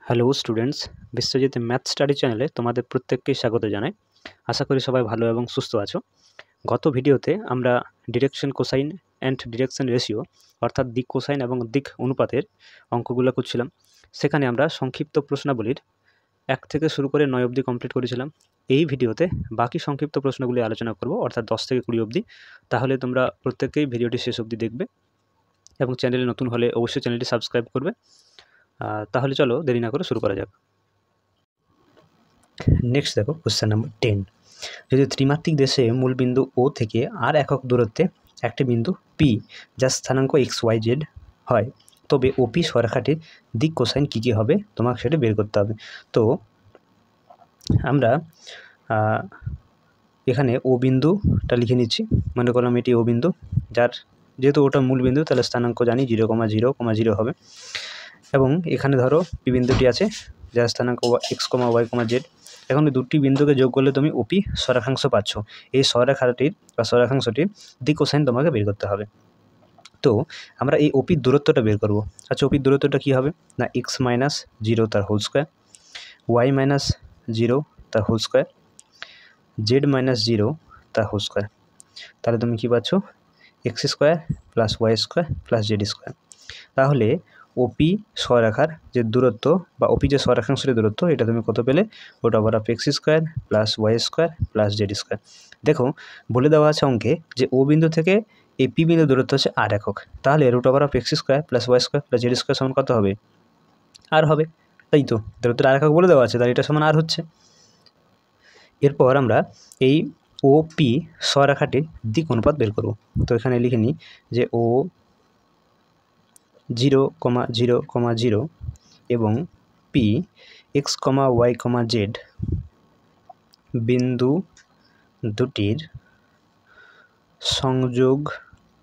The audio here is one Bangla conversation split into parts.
Hello students, Biswajit math study চ্যানেলে তোমাদের প্রত্যেককেই স্বাগত জানাই। আশা করি সবাই ভালো এবং সুস্থ আছো। গত ভিডিওতে আমরা direction cosine and direction ratio অর্থাৎ দিক কোসাইন এবং দিক অনুপাতের অঙ্কগুলো করছিলাম। সেখানে আমরা সংক্ষিপ্ত প্রশ্নাবলীর 1 থেকে শুরু করে 9 অবধি কমপ্লিট করেছিলাম। এই ভিডিওতে বাকি সংক্ষিপ্ত প্রশ্নগুলি আলোচনা করব, অর্থাৎ 10 থেকে 20 অবধি। তাহলে তোমরা প্রত্যেকেই ভিডিওটি শেষ অবধি দেখবে এবং চ্যানেলে নতুন হলে অবশ্যই চ্যানেলটি সাবস্ক্রাইব করবে। তাহলে চলো দেরি না করে শুরু করা যাক। নেক্সট দেখো কোশ্চেন নাম্বার 10। যদি ত্রিমাত্রিক দেশে মূলবিন্দু ও থেকে আর একক দূরত্বে একটি বিন্দু পি যার স্থানাঙ্ক XYZ হয়, তবে ওপি সরেখাটির দিক কোসাইন কী কী হবে তোমাকে সেটা বের করতে হবে। তো আমরা এখানে ও বিন্দুটা লিখে নিচ্ছি। মনে করলাম এটি ও বিন্দু, যার যেহেতু ওটা মূল বিন্দু তাহলে স্থানাঙ্ক জানি 0,0,0 হবে। এবং এখানে ধরো পি বিন্দুটি আছে যার স্থানাঙ্ক X, Y, Z। এখন এই দুটি বিন্দুকে যোগ করলে তুমি ওপি সরেখাংশ পাচ্ছ। এই সরেখাটির বা সরেখাংশটির দিক কোসাইন তোমাকে বের করতে হবে। তো আমরা এই ওপির দূরত্বটা বের করব। আচ্ছা, ওপির দূরত্বটা কী হবে না X-0 তার হোল স্কোয়ার, Y-0 তার হোল স্কোয়ার, Z-0 তার হোল স্কোয়ার। তাহলে তুমি কী পাচ্ছ X² + Y² + Z²। তাহলে ওপি সরেখার যে দূরত্ব বা ওপি যে সরেখাংশের দূরত্ব এটা তুমি কত পেলে, √X² + Y² + Z²। দেখো বলে দেওয়া আছে অঙ্কে যে ও বিন্দু থেকে এই পি বিন্দু দূরত্ব হচ্ছে আর একক। তাহলে √X² + Y² + Z² সমান কত হবে, আর হবে, তাই তো? দূরত্বটা আর একক বলে দেওয়া আছে, তাহলে এটা সমান আর হচ্ছে। এরপর আমরা এই ওপি সরেখাটির দিক অনুপাত বের করব। তো এখানে লিখে নিই যে ও 0,0,0 এবং পি X, Y, Z বিন্দু দুটির সংযোগকারী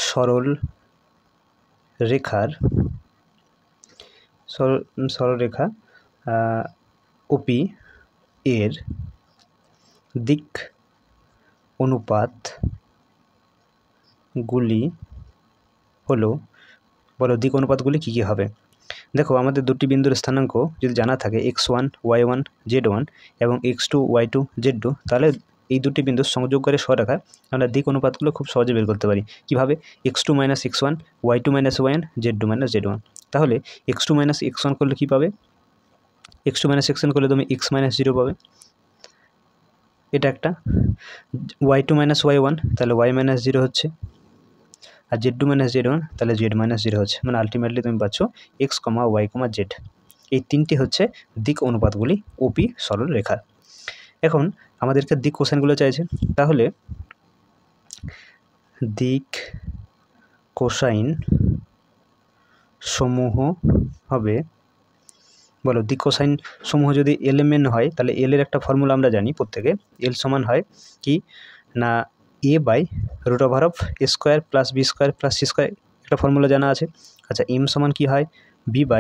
সরল রেখা ওপি এর দিক অনুপাতগুলি হলো, বলো দিক অনুপাতগুলি কী কী হবে। দেখো আমাদের দুটি বিন্দুর স্থানাঙ্ক যদি জানা থাকে X1, Y1, Z1 এবং X2, Y2, Z2, তাহলে এই দুটি বিন্দুর সংযোগকারী সরেখা আমরা দিক অনুপাতগুলো খুব সহজে বের করতে পারি। কীভাবে? X2 - X1, Y2 - Y1, Z2 - Z1। তাহলে X2 - X1 করলে কী পাবে? X2 - X1 করলে তুমি X - 0 পাবে, এটা একটা। Y2 - Y1 তাহলে Y - 0 হচ্ছে, আর Z2 - Z1 তাহলে Z - 0 হচ্ছে। মানে আলটিমেটলি তুমি পাচ্ছ X, Y, Z। এই তিনটি হচ্ছে দিক অনুপাতগুলি ওপি সরল রেখার। এখন আমাদেরকে দিক কোসাইনগুলো চাইছে, তাহলে দিক কোসাইন সমূহ হবে, বলো দিক কোসাইন সমূহ যদি LMN হয় তাহলে এল এর একটা ফর্মুলা আমরা জানি প্রত্যেকে। এল সমান হয় কি না A/√A² + B² + C², একটা ফর্মুলা জানা আছে। আচ্ছা, M সমান কি হয় B/√A²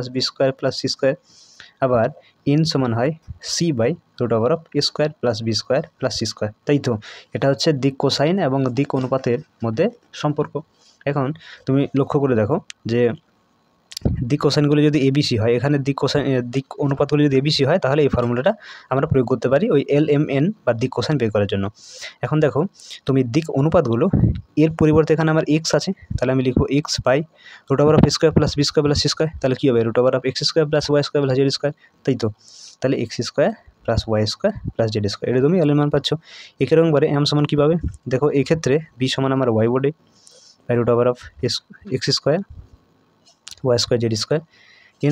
+ B² + C²। আবার N সমান হয় C/√A² + B² + C², তাই তো? এটা হচ্ছে দিক কোসাইন এবং দিক অনুপাতের মধ্যে সম্পর্ক। এখন তুমি লক্ষ্য করে দেখো যে দিক কোসাইনগুলি যদি ABC হয়, এখানে দিক অনুপাতগুলি যদি ABC হয় তাহলে এই ফর্মুলাটা আমরা প্রয়োগ করতে পারি ওই LMN বা দিক কোসাইন বের করার জন্য। এখন দেখো তুমি দিক অনুপাতগুলো এর পরিবর্তে এখানে আমার X আছে, তাহলে আমি লিখব X/√A² + B² + C²। তাহলে কী হবে √X² + Y² + Z², তাই তো? তাহলে X² + Y² + Z², এটা তুমি L এর মান পাচ্ছ। একইরকমভাবে M সমান কী পাবে? দেখো এই ক্ষেত্রে B সমান আমার Y বোর্ডে √X² Y² Z²।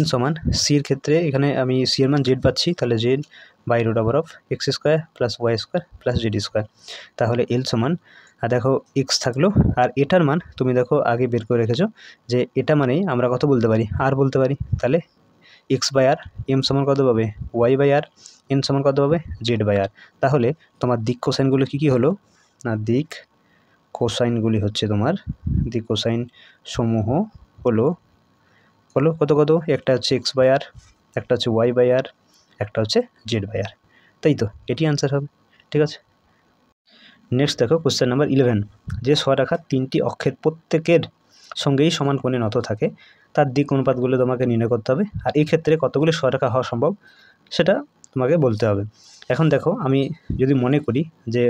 N সমান সির ক্ষেত্রে এখানে আমি সি এর মান Z পাচ্ছি, তাহলে Z/√X² + Y² + Z²। তাহলে L সমান, আর দেখো X থাকলো, আর এটার মান তুমি দেখো আগে বের করে রেখেছো যে এটা মানেই আমরা কত বলতে পারি, আর বলতে পারি। তাহলে X/R, M সমান কত পাবে Y/R, N সমান কত পাবে Z/R। তাহলে তোমার দিক কোসাইনগুলো কী কী হলো না, দিক কোসাইনগুলি হচ্ছে তোমার দিক কোসাইন সমূহ হলো কত কত, একটা হচ্ছে X/R, একটা হচ্ছে Y/R, একটা হচ্ছে Z/R, তাই তো? এটি আনসার হবে, ঠিক আছে। নেক্সট দেখো কোশ্চেন নাম্বার 11। যে সরেখার তিনটি অক্ষের প্রত্যেকের সঙ্গেই সমান কোণে নত থাকে তার দিক অনুপাতগুলো তোমাকে নির্ণয় করতে হবে। আর এই ক্ষেত্রে কতগুলি সরেখা হওয়া সম্ভব সেটা তোমাকে বলতে হবে। এখন দেখো, আমি যদি মনে করি যে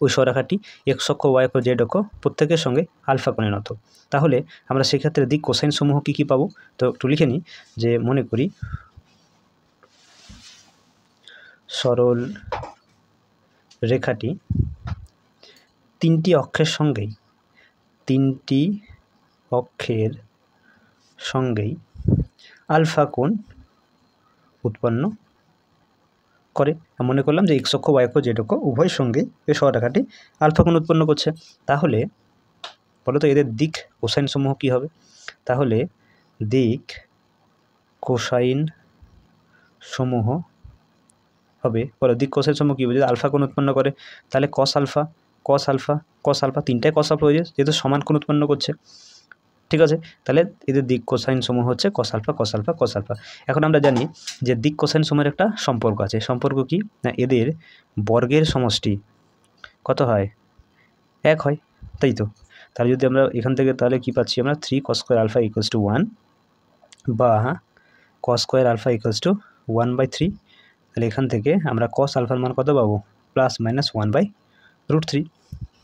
ওই সরেখাটি এক্স অক্ষ, ওয়াই অক্ষ, জেড অক্ষ প্রত্যেকের সঙ্গে আলফা কোণে নত, তাহলে আমরা সেক্ষেত্রে দিক কোসাইন সমূহ কী কী পাবো? তো একটু লিখে নিই যে মনে করি সরল রেখাটি তিনটি অক্ষের সঙ্গেই আলফা কোণ উৎপন্ন করে। মনে করলাম যে এক্স অক্ষ, ওয়াই অক্ষ, জেড অক্ষ উভয়ের সঙ্গেই এই সরলরেখাটি আলফা কোণ উৎপন্ন করছে। তাহলে বলো তো এদের দিক কোসাইন সমূহ কী হবে? তাহলে দিক কোসাইন সমূহ হবে, বলো দিক কোসাইন সমূহ কী হবে? যদি আলফা কোণ উৎপন্ন করে তাহলে কস আলফা তিনটাই কস আলফা হয়ে যায়, যেহেতু সমান কোণ উৎপন্ন করছে। ঠিক আছে, তাহলে এদের দিক কোসাইন সমূহ হচ্ছে কস আলফা। এখন আমরা জানি যে দিক কোসাইন সমূহের একটা সম্পর্ক আছে। সম্পর্ক কি না, এদের বর্গের সমষ্টি কত হয়? 1 হয়, তাই তো। তাহলে যদি আমরা এখান থেকে তাহলে কি পাচ্ছি আমরা? 3 cos square alpha equals to 1 বা cos square alpha equals to 1/3। তাহলে এখান থেকে আমরা cos আলফার মান কত পাবো? +-1/√3,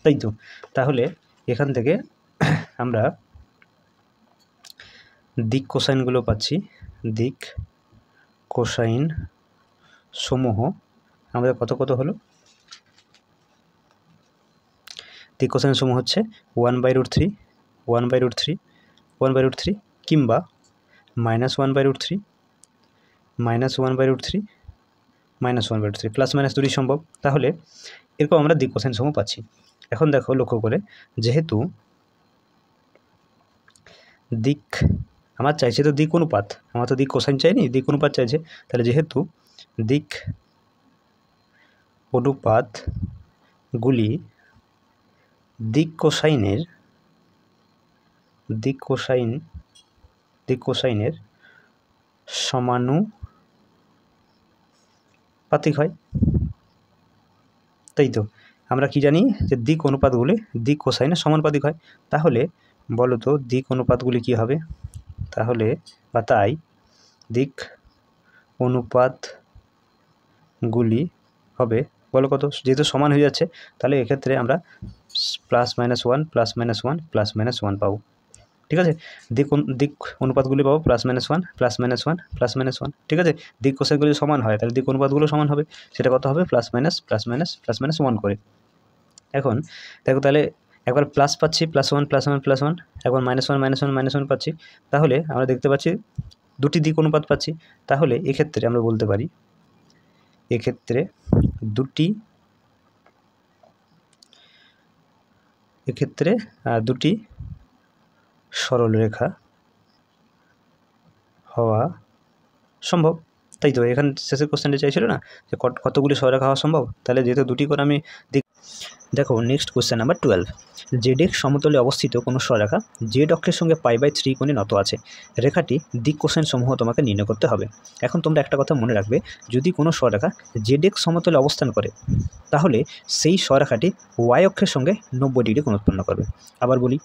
তাই তো। তাহলে এখান থেকে আমরা দিক কোসাইনগুলো পাচ্ছি। দিক কোসাইন সমূহ আমাদের কত হলো? দিক কোসাইন সমূহ হচ্ছে 1/√3 কিংবা -1/√3 প্লাস মাইনাস দুটি সম্ভব। তাহলে এরকম আমরা দিক কোসাইন সমূহ পাচ্ছি। এখন দেখো লক্ষ্য করে, যেহেতু দিক আমার চাইছে তো দিক অনুপাত, আমার তো দিক কোসাইন চাইনি, দিক অনুপাত চাইছে। তাহলে যেহেতু দিক অনুপাতগুলি দিক কোসাইনের সমানুপাতিক হয়, তাই তো। আমরা কি জানি যে দিক অনুপাতগুলি দিক কোসাইনের সমানুপাতিক হয়। তাহলে বলো তো দিক অনুপাতগুলি কি হবে? তাহলে বা তাই দিক অনুপাতগুলি হবে, বলো কত? যেহেতু সমান হয়ে যাচ্ছে তাহলে এক্ষেত্রে আমরা +-1 পাবো। ঠিক আছে, দিক অনুপাতগুলি পাবো +-1 ঠিক আছে। দিক কোসাইনগুলি সমান হয় তাহলে দিক অনুপাতগুলো সমান হবে, সেটা কত হবে? +-1 করে। এখন দেখো, তাহলে একবার প্লাস পাচ্ছি, +1 একবার -1 পাচ্ছি। তাহলে আমরা দেখতে পাচ্ছি দুটি দিক অনুপাত পাচ্ছি। তাহলে এক্ষেত্রে আমরা বলতে পারি দুটি সরলরেখা হওয়া সম্ভব, তাই তো। এখানে শেষের কোশ্চেনটা চাইছিল না যে কতগুলি সরলরেখা হওয়া সম্ভব, তাহলে যেহেতু দুটি করে আমি দেখো নেক্সট কোশ্চেন নাম্বার 12। জেড সমতলে অবস্থিত কোনো সরলরেখা জেড অক্ষের সঙ্গে π/3 কোণে নত আছে। রেখাটি দিক কোসাইন সমূহ তোমাকে নির্ণয় করতে হবে। এখন তোমরা একটা কথা মনে রাখবে, যদি কোনো সরলরেখা জেড সমতলে অবস্থান করে তাহলে সেই সরলরেখাটি ওয়াই অক্ষের সঙ্গে 90 ডিগ্রি কোণ উৎপন্ন করবে। আবার বলি,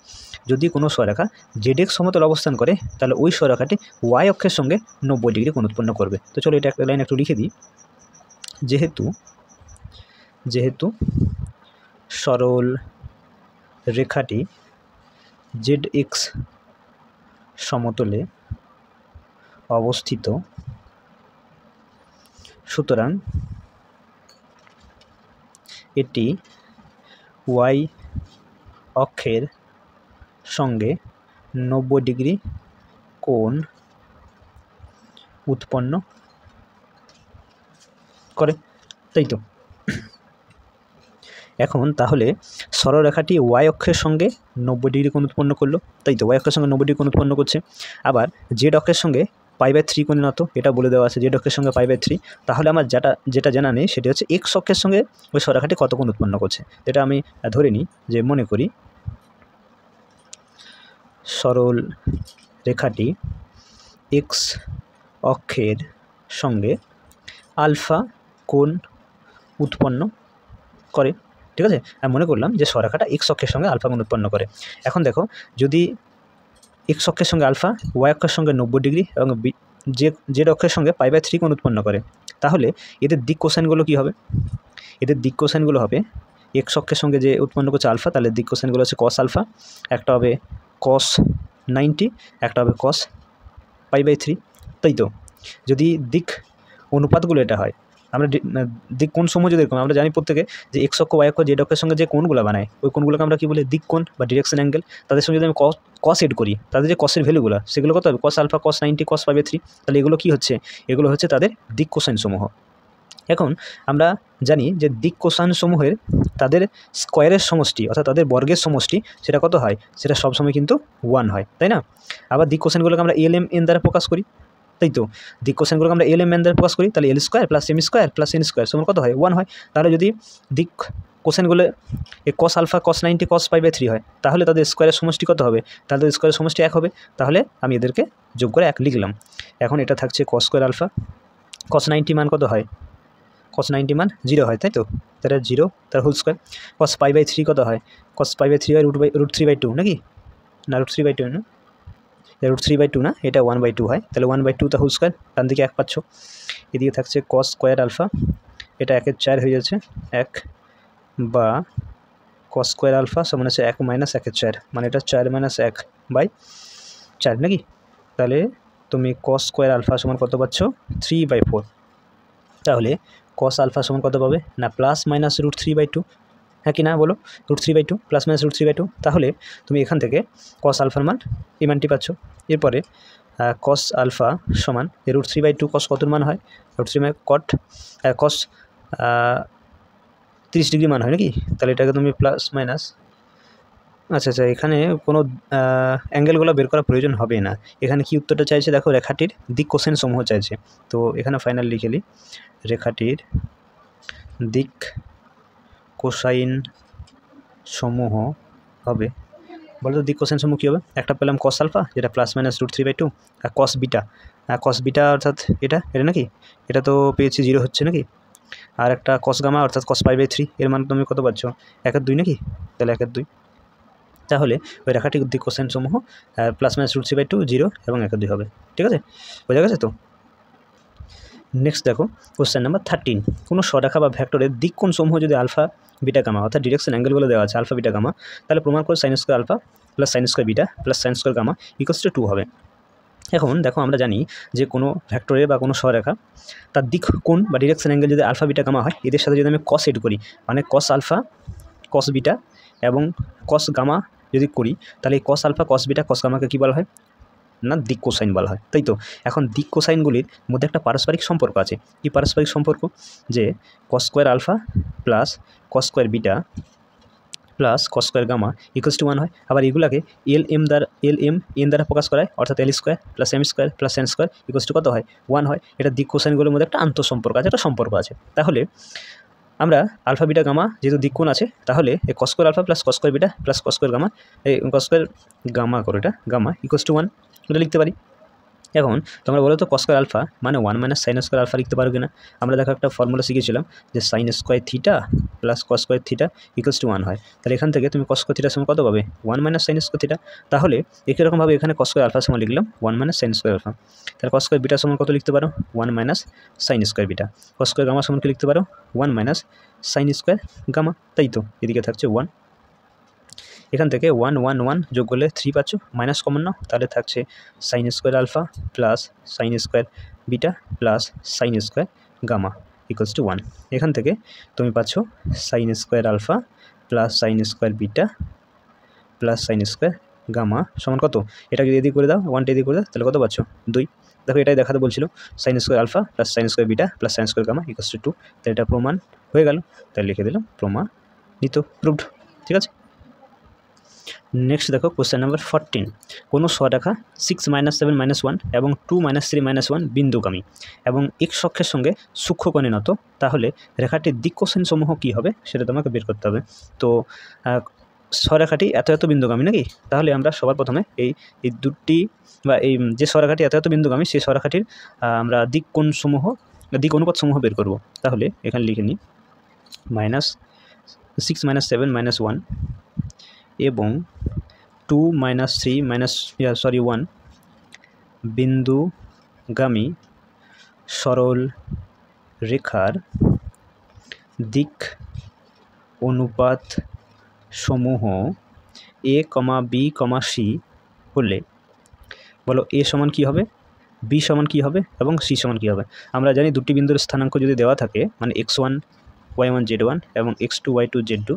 যদি কোনো সরলরেখা জেড সমতলে অবস্থান করে তাহলে ওই সরলরেখাটি ওয়াই অক্ষের সঙ্গে 90 ডিগ্রি কোণ উৎপন্ন করবে। তো চলো এটা একটা লাইন একটু লিখে দিই। যেহেতু সরল রেখাটি ZX সমতলে অবস্থিত, সুতরাং এটি ওয়াই অক্ষের সঙ্গে 90 ডিগ্রি কোণ উৎপন্ন করে, তাই তো। এখন তাহলে সরলরেখাটি ওয়াই অক্ষের সঙ্গে 90 ডিগ্রি কোণ উৎপন্ন করলো, তাই তো। ওয়াই অক্ষের সঙ্গে 90 ডিগ্রি কোণ উৎপন্ন করছে। আবার জেড অক্ষের সঙ্গে π/3 কোণে নত, এটা বলে দেওয়া আছে, জেড অক্ষের সঙ্গে π/3। তাহলে আমার যেটা জানা নেই সেটা হচ্ছে এক্স অক্ষের সঙ্গে ওই সরলরেখাটি কত কোণ উৎপন্ন করছে। এটা আমি ধরে নিই যে মনে করি সরল রেখাটি এক্স অক্ষের সঙ্গে আলফা কোণ উৎপন্ন করে, ঠিক আছে। আমি মনে করলাম যে সরলরেখাটা এক্স অক্ষের সঙ্গে আলফা কোণ উৎপন্ন করে। এখন দেখো, যদি এক্স অক্ষের সঙ্গে আলফা, ওয়াই অক্ষের সঙ্গে 90 ডিগ্রি এবং জেড অক্ষের সঙ্গে π/3 কোণ উৎপন্ন করে, তাহলে এদের দিক কোসাইনগুলো কী হবে? এদের দিক কোসাইনগুলো হবে এক্স অক্ষের সঙ্গে যে উৎপন্ন করছে আলফা, তাহলে দিক কোসাইনগুলো হচ্ছে কস আলফা, একটা হবে কস 90, একটা হবে কস π/3, তাই তো? যদি দিক অনুপাতগুলো এটা হয়, আমরা দিক কোণ সমূহ যদি এরকম, আমরা জানি প্রত্যেকে যে এক্স অক্ষ, ওয়াই অক্ষ, জেড অক্ষের সঙ্গে যে কোণগুলো বানায় ওই কোণগুলোকে আমরা কী বলি? দিক কোণ বা ডিরেকশন অ্যাঙ্গেল। তাদের সঙ্গে যদি আমি কস এড করি, তাদের যে কসের ভ্যালুগুলো সেগুলো কত হবে? কস আলফা, কস 90, কস π/3, তাহলে এগুলো কী হচ্ছে? এগুলো হচ্ছে তাদের দিক কোসাইন সমূহ। এখন আমরা জানি যে দিক কোসাইন সমূহের তাদের স্কোয়ারের সমষ্টি অর্থাৎ তাদের বর্গের সমষ্টি সেটা কত হয়? সেটা সবসময় কিন্তু 1 হয়, তাই না? আবার দিক কোসাইনগুলোকে আমরা LMN দ্বারা প্রকাশ করি, তাই তো? দিক কোসাইনগুলোকে আমরা LMN দ্বারা প্রকাশ করি, তাহলে L² + M² + N² সমান কত হয়? 1 হয়। তাহলে যদি দিক কোসাইনগুলো কস আলফা, কস 90, কস π/3 হয়, তাহলে তাদের স্কোয়ারের সমষ্টি কত হবে? তাহলে তাদের স্কোয়ারের সমষ্টি 1 হবে। তাহলে আমি এদেরকে যোগ করে 1 লিখলাম। এখন এটা থাকছে কস স্কোয়ার আলফা, কস 90 মান কত হয়? কস 90 মান 0 হয়, তাই তো? তাহলে 0 তার হোল স্কোয়ার। কস π/3 কত হয়? কস π/3 হয় √3/2 নাকি? না, √3/2 না, √3/2 না, এটা 1/2 হয়। তাহলে 1/2 তা হোল স্কোয়ার, ডান দিকে 1 পাচ্ছ। এদিকে থাকছে কস স্কোয়ার আলফা, এটা 1/4 হয়ে যাচ্ছে 1, বা কস স্কোয়ার আলফা সমান হচ্ছে 1 - 1/4, মানে এটা 4 - 1/4 নাকি? তাহলে তুমি কস স্কোয়ার আলফা সমান কত পাচ্ছ? 3/4। তাহলে কস আলফা সমান কত পাবে? না প্লাস মাইনাস √3/2, হ্যাঁ কি না বলো? √3/2 প্লাস মাইনাস √3/2। তাহলে তুমি এখান থেকে কস আলফার মান এই মানটি পাচ্ছ। এরপরে কস আলফা সমান √3/2 কস কতর মান হয়? √3 মানে কট কস 30 ডিগ্রি মান হয় নাকি? তাহলে এটাকে তুমি প্লাস মাইনাস, আচ্ছা, এখানে কোনো অ্যাঙ্গেলগুলো বের করার প্রয়োজন হবে না। এখানে কি উত্তরটা চাইছে দেখো, রেখাটির দিক কোসাইন সমূহ চাইছে। তো এখানে ফাইনাল লিখে নিই, রেখাটির দিক কোসাইন সমূহ হবে, বলো তো দিক কোসাইন সমূহ কী হবে? একটা পেলাম কস আলফা, যেটা প্লাস মাইনাস √3/2, আর কস বিটা, কস বিটা অর্থাৎ এটা নাকি? এটা তো পেয়েছি 0 হচ্ছে নাকি? আর একটা কস গামা অর্থাৎ কস π/3, এর মান তুমি কত পাচ্ছ? 1/2 নাকি? তাহলে 1/2। তাহলে ওই রেখাটির দিক কোসাইন সমূহ প্লাস মাইনাস √3/2, 0 এবং 1/2 হবে। ঠিক আছে, বোঝা গেছে তো? নেক্সট দেখো কোশ্চেন নাম্বার 13। কোনো সরেখা বা ভেক্টরের দিক কোণ সমূহ যদি আলফা বিটা গামা অর্থাৎ ডিরেকশন অ্যাঙ্গেলগুলো দেওয়া আছে আলফা বিটা গামা, তাহলে প্রমাণ করে sine square alpha plus sine square beta plus sine square gamma = 2 হবে। এখন দেখো আমরা জানি যে কোনো ভেক্টরের বা কোনো সরেখা তার দিক কোণ বা ডিরেকশন অ্যাঙ্গেল যদি আলফা বিটা গামা হয়, এদের সাথে যদি আমি কস এড করি, মানে কস আলফা কস বিটা এবং কস গামা যদি করি, তাহলে এই কস আলফা কস বিটা কস গামাকে কী বলা হয়? না দিক কোসাইন বলা হয়, তাই তো? এখন দিক কোসাইনগুলির মধ্যে একটা পারস্পরিক সম্পর্ক আছে। কি পারস্পরিক সম্পর্ক? যে cos square alpha plus cos square beta plus cos square gamma = 1 হয়। আবার এগুলাকে LMN দ্বারা প্রকাশ করায়, অর্থাৎ L² + M² + N² = কত হয়? 1 হয়। এটা দিক কোসাইনগুলোর মধ্যে একটা আন্তঃসম্পর্ক আছে, একটা সম্পর্ক আছে। তাহলে আমরা আলফা বিটা গামা যেহেতু দিক কোণ আছে, তাহলে এই cos square alpha plus cos square beta plus cos square gamma, এই কস স্কোয়ার গামা করে এটা গামা = 1, এটা লিখতে পারি। এখন তোমরা বলো তো কস স্কোয়ার আলফা মানে 1 - সাইন স্কোয়ার আলফা লিখতে পারো কিনা? আমরা দেখো একটা ফর্মুলা শিখেছিলাম যে sine square theta plus cos square theta = 1 হয়। তাহলে এখান থেকে তুমি কস স্কোয়ার থিটার সমান কত পাবে? 1 - সাইন স্কোয়ার থিটা। তাহলে একই রকমভাবে এখানে কস স্কোয়ার আলফার সমান লিখলাম 1 - সাইন স্কোয়ার আলফা। তাহলে কস স্কোয়ার বিটার সমান কত লিখতে পারো? 1 - sine square beta. Cos square গামার সমান কি লিখতে পারো? 1 - সাইন স্কোয়ার গামা, তাই তো? এদিকে থাকছে 1, এখান থেকে 1 1 1 যোগ করলে 3 পাচ্ছ, মাইনাস কমন নাও, তাহলে থাকছে sine square alpha plus sine square beta plus sine square gamma = 1। এখান থেকে তুমি পাচ্ছ sine square alpha plus sine square beta plus sine square gamma সমান কত? এটা যদি এদিকে করে দাও, 1টা এদিকে করে দাও, তাহলে কত পাচ্ছ? 2। দেখো এটাই দেখাতে বলছিল, sine square alpha plus sine square beta plus sine square gamma = 2। তাহলে এটা প্রমাণ হয়ে গেল, তাই লিখে দিলাম প্রমাণিত, প্রুভড। ঠিক আছে। নেক্সট দেখো কোশ্চেন নাম্বার 14। কোনো সরেখা 6 - 7 - 1 এবং 2 - 3 - 1 বিন্দুগামী এবং এক্স অক্ষের সঙ্গে সূক্ষ্মকোণে নত, তাহলে রেখাটির দিক কোসাইন সমূহ কী হবে সেটা তোমাকে বের করতে হবে। তো সরেখাটি এত বিন্দুগামী নাকি? তাহলে আমরা সবার প্রথমে এই দুটি বা এই যে সরেখাটি এত বিন্দুগামী সেই সরেখাটির আমরা দিক কোণ সমূহ দিক অনুপাত সমূহ বের করব। তাহলে এখানে লিখে নিই -6 - 7 - 1 এবং 2 মাইনাস 3 মাইনাস 1 বিন্দুগামী সরল রেখার দিক অনুপাত সমূহ a, b, c হলে বলো a সমান কী হবে, b সমান কী হবে এবং c সমান কী হবে। আমরা জানি দুটি বিন্দুর স্থানাঙ্ক যদি দেওয়া থাকে মানে x1 y1 z1 এবং x2 y2 z2,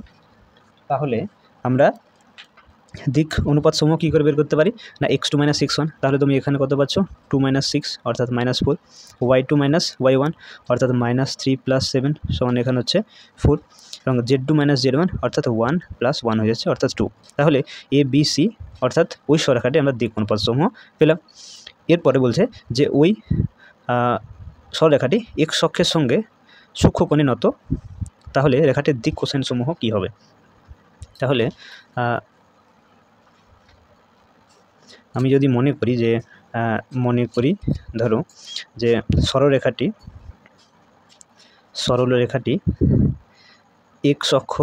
তাহলে আমরা দিক অনুপাত সমূহ কী করে বের করতে পারি না x2 মাইনাস x1, তাহলে তুমি এখানে কত পাচ্ছ 2 মাইনাস 6 অর্থাৎ -4, y2 মাইনাস y1 অর্থাৎ -3 প্লাস 7 সমান এখানে হচ্ছে 4 এবং z2 মাইনাস z1 অর্থাৎ 1 প্লাস 1 হয়ে যাচ্ছে অর্থাৎ 2। তাহলে এ বি সি অর্থাৎ ওই সরেখাটি আমরা দিক অনুপাত সমূহ পেলাম। এরপরে বলছে যে ওই সরলরেখাটি এক্স অক্ষের সঙ্গে সূক্ষ্মকোণে নত, তাহলে রেখাটির দিক কোসাইন সমূহ কী হবে। তাহলে আমি যদি মনে করি ধরো যে সরলরেখাটি এক্স অক্ষ,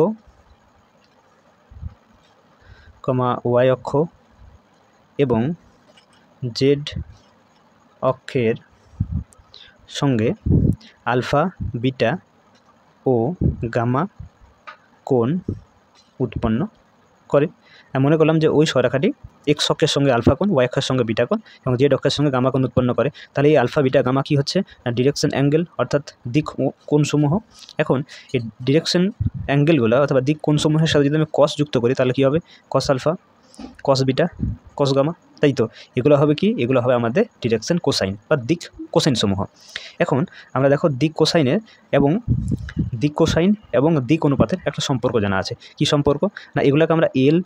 ওয়াই অক্ষ এবং জেড অক্ষের সঙ্গে আলফা, বিটা ও গামা কোণ উৎপন্ন করে। মনে করলাম যে ওই সরেখাটি এক্স অক্ষের সঙ্গে আলফা কোণ, ওয়াই অক্ষের সঙ্গে বিটা কোণ এবং জেড অক্ষের সঙ্গে গামা কোণ উৎপন্ন করে। তাহলে এই আলফা, বিটা, গামা কী হচ্ছে না ডিরেকশন অ্যাঙ্গেল অর্থাৎ দিক কোণসমূহ। এখন এই ডিরেকশন অ্যাঙ্গেলগুলো অথবা দিক কোণসমূহের সাথে যদি আমি কস যুক্ত করি তাহলে কী হবে, cos alpha, cos beta, cos gamma, তাই তো এগুলো হবে কি, এগুলো হবে আমাদের ডিরেকশন কোসাইন বা দিক কোসাইন সমূহ। এখন আমরা দেখো দিক কোসাইন এবং দিক অনুপাতের একটা সম্পর্ক জানা আছে। কি সম্পর্ক না এগুলোকে আমরা এল,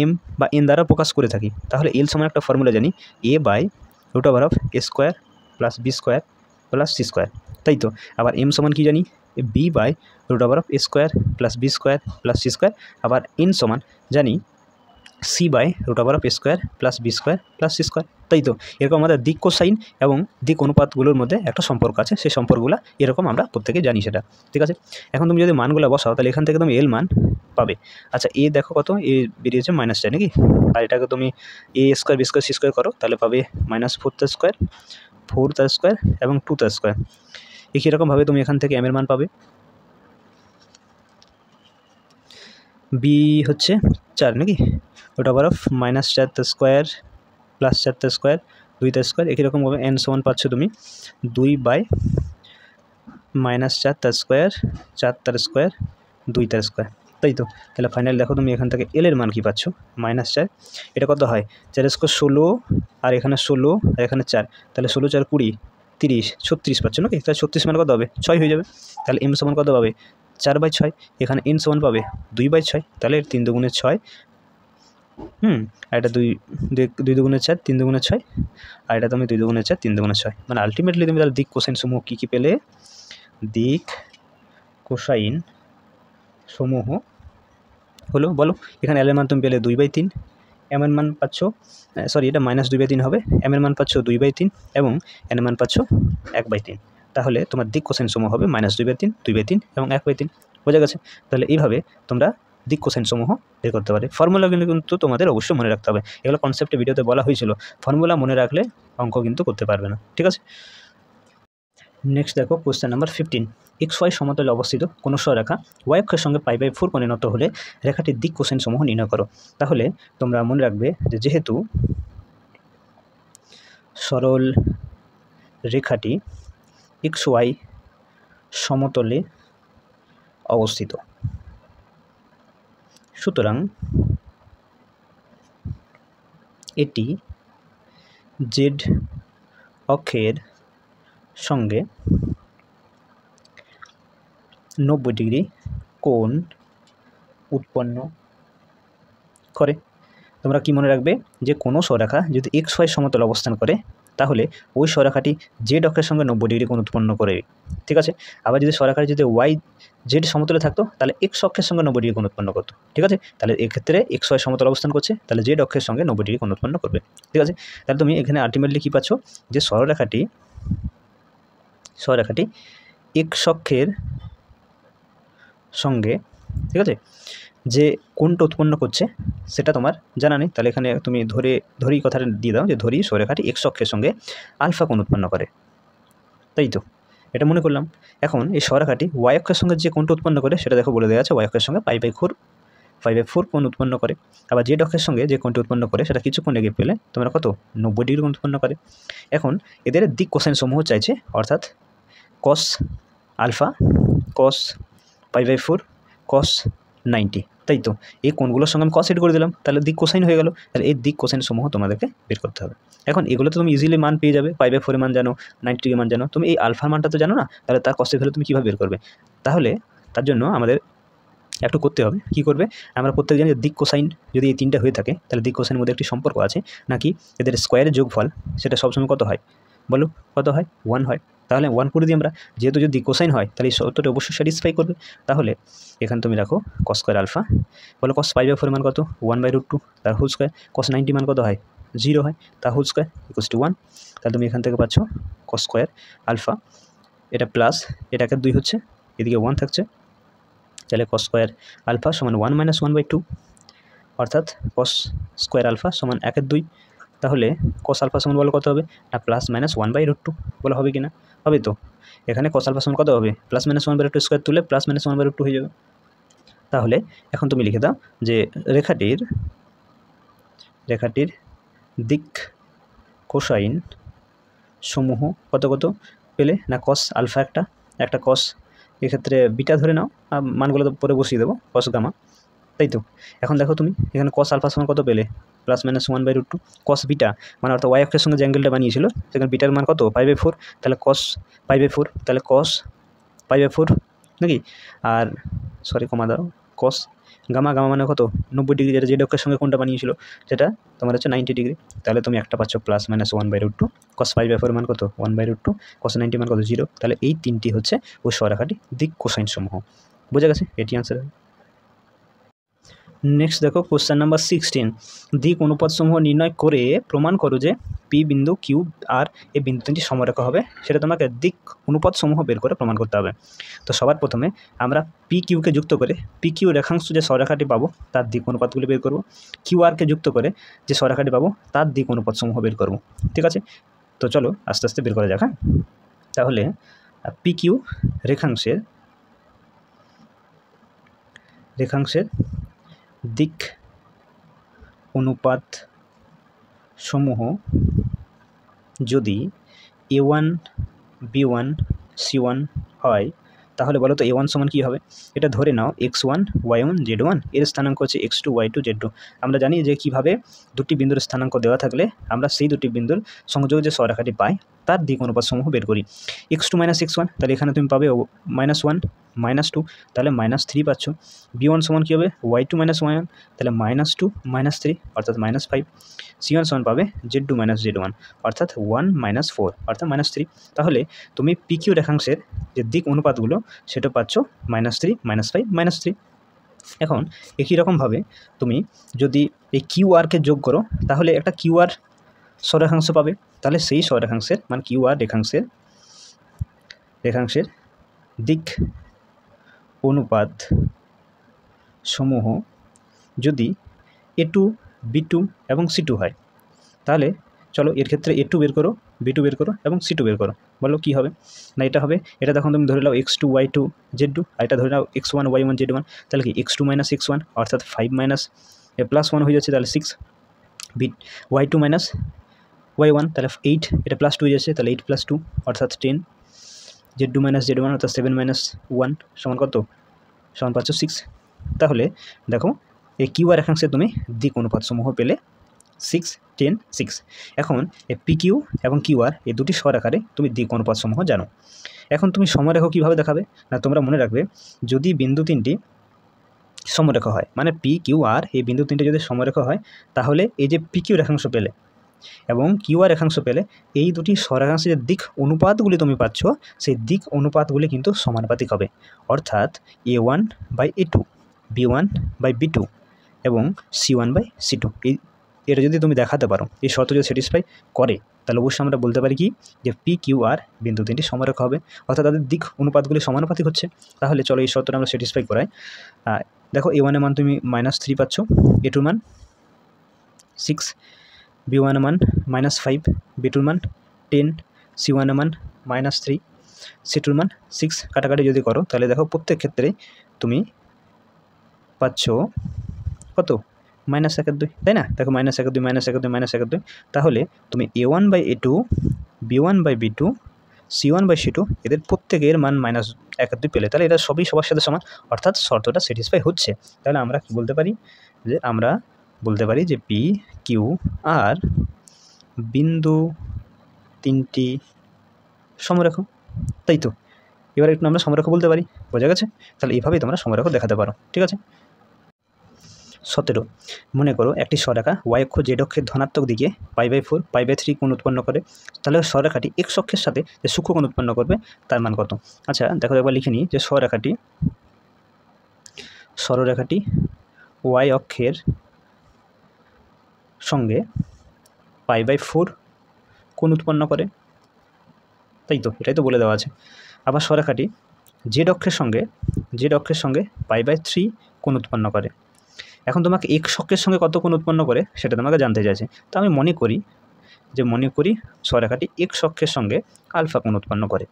এম বা এন দ্বারা প্রকাশ করে থাকি। তাহলে এল সমান একটা ফর্মুলা জানি a/√a² plus b² plus c², তাই তো। আবার এম সমান কি জানি b/√a² plus b² plus c²। আবার এন সমান জানি c/√a² plus b² plus c², তাই তো। এরকম আমাদের দিক কোসাইন এবং দিক অনুপাতগুলোর মধ্যে একটা সম্পর্ক আছে, সেই সম্পর্কগুলো এরকম আমরা প্রত্যেকে জানি সেটা, ঠিক আছে। এখন তুমি যদি মানগুলো বসাও তাহলে এখান থেকে তুমি এল মান পাবে। আচ্ছা এ দেখো কত, এ বেরিয়েছে -4 নাকি, আর এটাকে তুমি a² b² c² করো তাহলে পাবে -4² 4² এবং 2² একই রকমভাবে তুমি এখান থেকে এম এর মান পাবে। বি হচ্ছে 4 নাকি, √-4² প্লাস 4² 2² একই রকমভাবে এন সমান পাচ্ছ তুমি 2/-4² 4² 2², তাই তো। তাহলে ফাইনাল দেখো তুমি এখান থেকে এল এর মান কী পাচ্ছ -4। এটা কত হয় 4² 16 আর এখানে 16 আর এখানে 4, তাহলে 16 4 20 30 36 পাচ্ছ নাকি। তাহলে 36 মান কত হবে 6 হয়ে যাবে। তাহলে এম সমান কত পাবে 4/6, এখানে এন সমান পাবে 2/6, তাহলে 3 দুগুণে 6, আর এটা 2 দুগুণে 4 3 দুগুণে 6, আর এটা তুমি 2 দুগুণে 4 3 দুগুণে 6। মানে আলটিমেটলি তুমি তাহলে দিক কোসাইন সমূহ কী কী পেলে, দিক কোসাইন সমূহ হলো বলো। এখানে এল এর মান তুমি পেলে 2/3, এম এর মান পাচ্ছ এটা -2/3 হবে, এম এর মান পাচ্ছ 2/3 এবং এন এর মান পাচ্ছ 1/3। তাহলে তোমার দিক কোসাইন সমূহ হবে -2/3 2/3 এবং 1/3, বোঝা গেছে। তাহলে এইভাবে তোমরা দিক কোসাইন সমূহ বের করতে পারে। ফর্মুলাগুলো কিন্তু তোমাদের অবশ্যই মনে রাখতে হবে, এগুলো কনসেপ্টে ভিডিওতে বলা হয়েছিল, ফর্মুলা মনে রাখলে অঙ্ক কিন্তু করতে পারবে না, ঠিক আছে। নেক্সট দেখো কোশ্চেন নাম্বার 15, XY সমতলে অবস্থিত কোনো সরলরেখা y অক্ষের সঙ্গে π/4 কোণে নত হলে রেখাটির দিক কোসাইন সমূহ নির্ণয় করো। তাহলে তোমরা মনে রাখবে যে যেহেতু সরল রেখাটি XY সমতলে অবস্থিত, সুতরাং এটি জেড অক্ষের সঙ্গে 90 ডিগ্রি কোণ উৎপন্ন করে। তোমরা কি মনে রাখবে যে কোনো সরলরেখা যদি XY সমতলে অবস্থান করে তাহলে ওই সরলরেখাটি জেড অক্ষের সঙ্গে 90 ডিগ্রি কোণ উৎপন্ন করে, ঠিক আছে। আবার যদি সরলরেখাটি যদি YZ সমতলে থাকতো তাহলে এক্স অক্ষের সঙ্গে 90 ডিগ্রি কোণ উৎপন্ন করতো, ঠিক আছে। তাহলে এক্ষেত্রে XY সমতলে অবস্থান করছে তাহলে জেড অক্ষের সঙ্গে 90 ডিগ্রি কোণ উৎপন্ন করবে, ঠিক আছে। তাহলে তুমি এখানে আলটিমেটলি কী পাচ্ছ যে সরলরেখাটি এক্স অক্ষের সঙ্গে, ঠিক আছে, যে কোণটা উৎপন্ন করছে সেটা তোমার জানা নেই, তাহলে এখানে তুমি ধরেই কথাটা দিয়ে দাও যে ধরি সরেখাটি এক্স অক্ষের সঙ্গে আলফা কোণ উৎপন্ন করে, তাই তো এটা মনে করলাম। এখন এই সরেখাটি ওয়াই অক্ষের সঙ্গে যে কোণটা উৎপন্ন করে সেটা দেখো বলে দেওয়া আছে, ওয়াই অক্ষের সঙ্গে পাই বাই 4 কোণ উৎপন্ন করে। আবার জেড অক্ষের সঙ্গে যে কোণটি উৎপন্ন করে সেটা কিছুক্ষণ এগিয়ে পেলে তোমরা কত 90 ডিগ্রি কোণ উৎপন্ন করে। এখন এদের দিক কোসাইন সমূহ চাইছে, অর্থাৎ কস আলফা, কস পাই/4, কস 90, তাই তো এই কোণগুলোর সঙ্গে আমি কস এড করে দিলাম, তাহলে দিক কোসাইন হয়ে গেল। তাহলে এই দিক কোসাইন সমূহ তোমাদেরকে বের করতে হবে। এখন এগুলো তো তুমি ইজিলি মান পেয়ে যাবে, পাই/4 এর মান জানো, 90 ডিগ্রি মান জানো, তুমি এই আলফার মানটা তো জানো না, তাহলে তার কসের ভ্যালু তুমি কীভাবে বের করবে? তাহলে তার জন্য আমাদের একটু করতে হবে। কী করবে? আমরা প্রত্যেক জানি দিক কোসাইন যদি এই তিনটা হয়ে থাকে তাহলে দিক কোসাইনের মধ্যে একটি সম্পর্ক আছে, নাকি এদের স্কোয়ারের যোগফল সেটা সবসময় কত হয়? বলো কত হয়? 1 হয়। তাহলে 1 করে দিই আমরা, যেহেতু যদি কোসাইন হয় তাহলে এই শর্তটা অবশ্যই স্যাটিসফাই করবে। তাহলে এখানে তুমি রাখো কস স্কোয়ার আলফা, বলো কস পাই/4 মান কত? 1/√2 তার হোল স্কোয়ার। কস 90 মান কত হয়? 0 হয়, তার হোল স্কোয়ার ইকুয়ালস টু 1। তাহলে তুমি এখান থেকে পাচ্ছ কস স্কোয়ার আলফা, এটা প্লাস এটাকে 2 হচ্ছে, এদিকে 1 থাকছে, তাহলে কস স্কোয়ার আলফা সমান 1 - 1/2, অর্থাৎ কস স্কোয়ার আলফা সমান 1/2। তাহলে কস আলফা সমান বলো কত হবে? না প্লাস মাইনাস 1/√2, বলো হবে কি না? হবে তো। এখানে কস আলফা সমান কত হবে? প্লাস মাইনাস 1/√2 স্কোয়ার তুলে প্লাস মাইনাস 1/√2 হয়ে যাবে। তাহলে এখন তুমি লিখে দাও যে রেখাটির দিক কোসাইন সমূহ কত কত পেলে? না কস আলফা একটা কস, এক্ষেত্রে বিটা ধরে নাও, মানগুলো তো পরে বসিয়ে দেবো, কস গামা, তাই তো। এখন দেখো তুমি এখানে কস আলফা সমান কত পেলে? Plus minus 1/√2। কস বিটা মানে অর্থাৎ ওয়াই অক্ষের সঙ্গে যে অ্যাঙ্গেলটা বানিয়েছিল সেখানে বিটার মান কত? পাই/4, তাহলে কস পাই/4, তাহলে কস পাই/4 নাকি? আর সরি কমা দাও, কস গামা মানে কত? 90 ডিগ্রি, যেটা জেড অক্ষের সঙ্গে কোনটা বানিয়েছিল সেটা তোমার হচ্ছে 90 ডিগ্রি। তাহলে তুমি একটা পাচ্ছ প্লাস মাইনাস 1/√2, কস পাই/4 মান কত? 1/√2, কস 90 মান কত? 0। তাহলে এই তিনটি হচ্ছে ওই সরেখাটি দিক কোসাইন সমূহ। বোঝা গেছে? এটি আনসার। নেক্সট দেখো কোশ্চেন নাম্বার 16, দিক অনুপাতসমূহ নির্ণয় করে প্রমাণ করো যে পি বিন্দু কিউ আর এই বিন্দু তিনটি সমরেখা হবে। সেটা তোমাকে দিক অনুপাতসমূহ বের করে প্রমাণ করতে হবে। তো সবার প্রথমে আমরা পি কিউকে যুক্ত করে পি কিউ রেখাংশ যে সরেখাটি পাবো তার দিক অনুপাতগুলি বের করব। কিউ আরকে যুক্ত করে যে সরেখাটি পাবো তার দিক অনুপাতসমূহ বের করব। ঠিক আছে, তো চলো আস্তে আস্তে বের করা যাক। হ্যাঁ, তাহলে পি কিউ রেখাংশের দিক অনুপাত সমূহ যদি a1 b1 c1 হয়, তাহলে বলো তো a1 সমান কী হবে? এটা ধরে নাও x1 y1 z1, এর স্থানাঙ্ক হচ্ছে x2 y2 z2। আমরা জানি যে কিভাবে দুটি বিন্দুর স্থানাঙ্ক দেওয়া থাকলে আমরা সেই দুটি বিন্দুর সংযোগ যে সরেখাটি পাই তার দিক অনুপাত সমূহ বের করি। x2 - x1, তাহলে এখানে তুমি পাবে -1 -2, তাহলে -3 পাচ্ছ। b1 সমান কী হবে? y2 - y1, তাহলে -2 -3 অর্থাৎ -5। c1 সমান পাবে z2 - z1 অর্থাৎ 1 - 4 অর্থাৎ -3। তাহলে তুমি PQ রেখাংশের যে দিক অনুপাতগুলো সেটা পাচ্ছ -3 -5 -3। এখন একই রকমভাবে তুমি যদি এই কিউআরকে যোগ করো তাহলে একটা কিউআর সরেখাংশ পাবে। তাহলে সেই সরেখাংশের মানে কিউআর রেখাংশের দিক অনুপাত সমূহ যদি A2 B2 এবং C2 হয়, তাহলে চলো এর ক্ষেত্রে A2 বের করো, B2 বের করো এবং C2 বের করো। বলো কী হবে? না এটা হবে, এটা তখন তুমি ধরে নাও x2 y2 z2, আর এটা ধরে নাও x1 y1 z1। তাহলে কি x2 - x1 অর্থাৎ 5 +1 হয়ে যাচ্ছে, তাহলে 6। y2 - y1 তাহলে 8, এটা +2 হয়ে যাচ্ছে, তাহলে 8 + 2 অর্থাৎ 10। z2 - z1 অর্থাৎ 7 - 1 সমান কত? সমান পাচ্ছ 6। তাহলে দেখো এই কিউআর রেখাংশে তুমি দিক অনুপাত সমূহ পেলে 6, 10, 6। এখন এই PQ এবং QR এই দুটি সরেখারে তুমি দিক অনুপাত সমূহ জানো। এখন তুমি সমরেখ কীভাবে দেখাবে? না তোমরা মনে রাখবে যদি বিন্দু তিনটি সমরেখ হয়, মানে PQR এই বিন্দু তিনটি যদি সমরেখ হয়, তাহলে এই যে PQ রেখাংশ পেলে এবং QR রেখাংশ পেলে এই দুটি সরেখাংশের যে দিক অনুপাতগুলি তুমি পাচ্ছ সেই দিক অনুপাতগুলি কিন্তু সমানুপাতিক হবে। অর্থাৎ A1/A2, B1/B2 এবং C1/C2। এটা যদি তুমি দেখাতে পারো, এই শর্ত যদি স্যাটিসফাই করে, তাহলে অবশ্যই আমরা বলতে পারি কি যে PQR বিন্দু তিনটি সমরেখা হবে, অর্থাৎ তাদের দিক অনুপাতগুলি সমানুপাতিক হচ্ছে। তাহলে চলো এই শর্তটা আমরা স্যাটিসফাই করাই। দেখো A1 এর মান তুমি -3 পাচ্ছ, A2 মান 6, B1 এর মান -5, B2 মান 10, C1 এর মান -3, C2 এর মান 6। কাটাকাটি যদি করো তাহলে দেখো প্রত্যেক ক্ষেত্রে তুমি পাচ্ছ কত, -1 2, তাই না? দেখো -1 2 -1 2 তাহলে তুমি A1/A2, B1/B2, C1/C2 এদের প্রত্যেকের মান -1 2 পেলে, তাহলে এটা সবই সবার সাথে সমান, অর্থাৎ শর্তটা স্যাটিসফাই হচ্ছে। তাহলে আমরা কি বলতে পারি, যে আমরা বলতে পারি যে পি কিউ আর বিন্দু তিনটি সমরেখ, তাই তো? এবার একটু আমরা সমরেখ বলতে পারি, বোঝা গেছে? তাহলে এইভাবেই তোমরা সমরেখ দেখাতে পারো, ঠিক আছে? 17 মনে করো একটি সরেখা y অক্ষ z অক্ষের ধনাত্মক দিকে π/4 π/3 কোণ উৎপন্ন করে, তাহলে সরেখাটি x অক্ষের সাথে যে সূক্ষ্ম কোণ উৎপন্ন করবে তার মান কত? আচ্ছা দেখো একবার লিখে নিই যে সরলরেখাটি y অক্ষের সঙ্গে π/4 কোণ উৎপন্ন করে, তাই তো? এটাই তো বলে দেওয়া আছে। আবার সরেখাটি z অক্ষের সঙ্গে π/3 কোণ উৎপন্ন করে। এখন তোমাকে x অক্ষের সঙ্গে কত কোণ উৎপন্ন করে সেটা তোমাকে জানতে চাইছে। তো আমি মনে করি সরেখাটি x অক্ষের সঙ্গে আলফা কোণ উৎপন্ন করে।